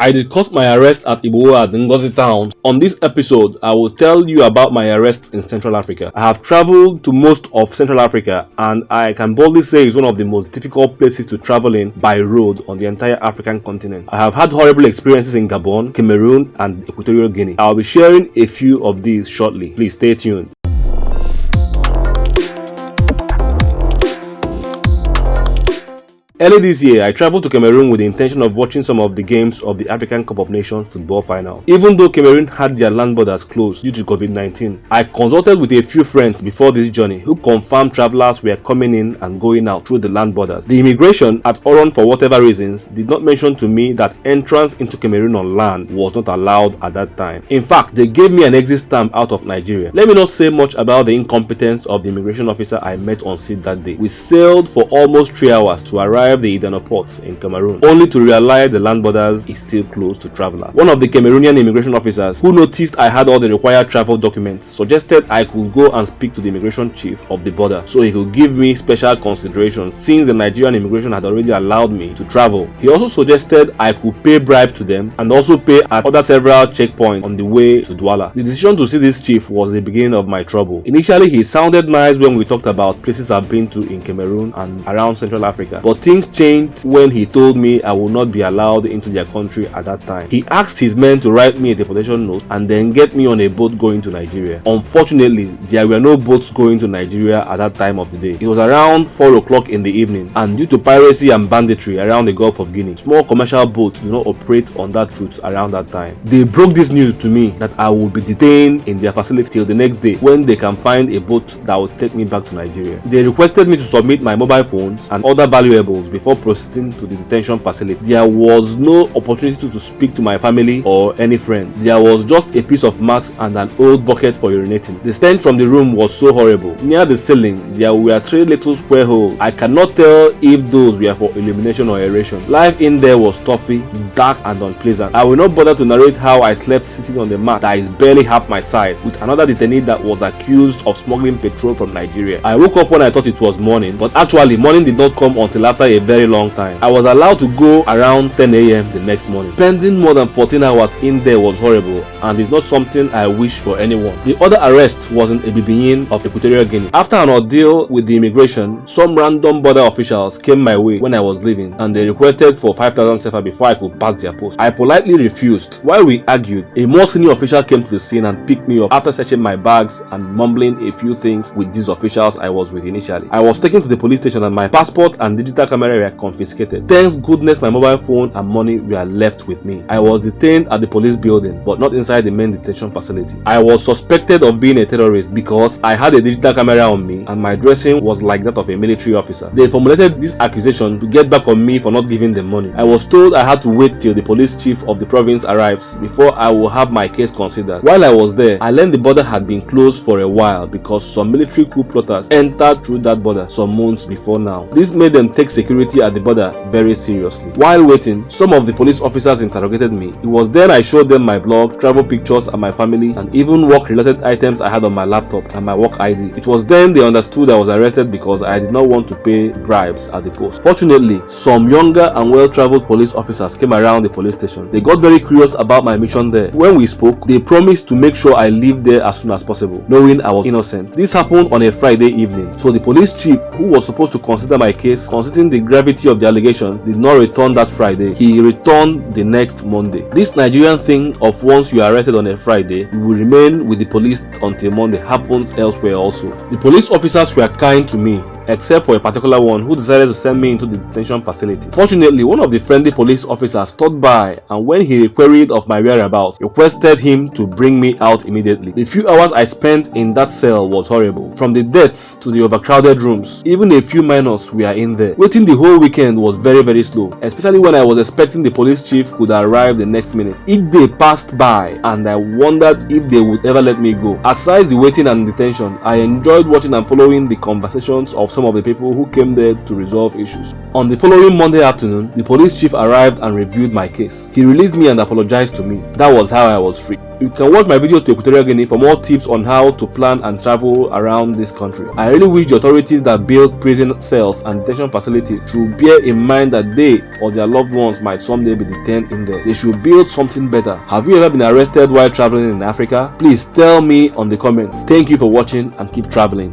I discussed my arrest at Ibowo at Ngozi town. On this episode, I will tell you about my arrest in Central Africa. I have traveled to most of Central Africa and I can boldly say it's one of the most difficult places to travel in by road on the entire African continent. I have had horrible experiences in Gabon, Cameroon and Equatorial Guinea. I will be sharing a few of these shortly. Please stay tuned. Early this year, I traveled to Cameroon with the intention of watching some of the games of the African Cup of Nations football final. Even though Cameroon had their land borders closed due to COVID-19, I consulted with a few friends before this journey who confirmed travelers were coming in and going out through the land borders. The immigration at Oron, for whatever reasons, did not mention to me that entrance into Cameroon on land was not allowed at that time. In fact, they gave me an exit stamp out of Nigeria. Let me not say much about the incompetence of the immigration officer I met on seat that day. We sailed for almost 3 hours to arrive the Idenau port in Cameroon, only to realize the land borders is still closed to travelers. One of the Cameroonian immigration officers, who noticed I had all the required travel documents, suggested I could go and speak to the immigration chief of the border so he could give me special consideration since the Nigerian immigration had already allowed me to travel. He also suggested I could pay bribes to them and also pay at other several checkpoints on the way to Douala. The decision to see this chief was the beginning of my trouble. Initially, he sounded nice when we talked about places I've been to in Cameroon and around Central Africa, but things changed when he told me I would not be allowed into their country at that time. He asked his men to write me a deportation note and then get me on a boat going to Nigeria. Unfortunately, there were no boats going to Nigeria at that time of the day. It was around 4 o'clock in the evening, and due to piracy and banditry around the Gulf of Guinea, small commercial boats do not operate on that route around that time. They broke this news to me that I would be detained in their facility till the next day when they can find a boat that would take me back to Nigeria. They requested me to submit my mobile phones and other valuables before proceeding to the detention facility. There was no opportunity to speak to my family or any friend. There was just a piece of mat and an old bucket for urinating. The stench from the room was so horrible. Near the ceiling, there were 3 little square holes. I cannot tell if those were for illumination or aeration. Life in there was stuffy, dark and unpleasant. I will not bother to narrate how I slept sitting on the mat that is barely half my size with another detainee that was accused of smuggling petrol from Nigeria. I woke up when I thought it was morning, but actually morning did not come until after a very long time. I was allowed to go around 10 a.m. the next morning. Spending more than 14 hours in there was horrible and is not something I wish for anyone. The other arrest was in Ebibiyin of Equatorial Guinea. After an ordeal with the immigration, some random border officials came my way when I was leaving and they requested for 5,000 sefa before I could pass their post. I politely refused. While we argued, a more senior official came to the scene and picked me up after searching my bags and mumbling a few things with these officials I was with initially. I was taken to the police station and my passport and digital camera were confiscated. Thanks goodness my mobile phone and money were left with me. I was detained at the police building but not inside the main detention facility. I was suspected of being a terrorist because I had a digital camera on me and my dressing was like that of a military officer. They formulated this accusation to get back on me for not giving them money. I was told I had to wait till the police chief of the province arrives before I will have my case considered. While I was there, I learned the border had been closed for a while because some military coup plotters entered through that border some months before now. This made them take security at the border very seriously. While waiting, some of the police officers interrogated me. It was then I showed them my blog, travel pictures and my family and even work related items I had on my laptop and my work ID. It was then they understood I was arrested because I did not want to pay bribes at the post. Fortunately, some younger and well-traveled police officers came around the police station. They got very curious about my mission there. When we spoke, they promised to make sure I leave there as soon as possible, knowing I was innocent. This happened on a Friday evening, so the police chief, who was supposed to consider my case, considering the gravity of the allegation, did not return that Friday. He returned the next Monday. This Nigerian thing of once you are arrested on a Friday, you will remain with the police until Monday happens elsewhere also. The police officers were kind to me, except for a particular one who decided to send me into the detention facility. Fortunately, one of the friendly police officers stopped by and when he queried of my whereabouts, requested him to bring me out immediately. The few hours I spent in that cell was horrible. From the deaths to the overcrowded rooms, even a few minors were in there. Waiting the whole weekend was very slow, especially when I was expecting the police chief could arrive the next minute. Each day passed by and I wondered if they would ever let me go. Aside the waiting and detention, I enjoyed watching and following the conversations of some of the people who came there to resolve issues. On the following Monday afternoon, the police chief arrived and reviewed my case. He released me and apologized to me. That was how I was free. You can watch my video to Equatorial Guinea for more tips on how to plan and travel around this country. I really wish the authorities that build prison cells and detention facilities should bear in mind that they or their loved ones might someday be detained in there. They should build something better. Have you ever been arrested while traveling in Africa? Please tell me on the comments. Thank you for watching and keep traveling.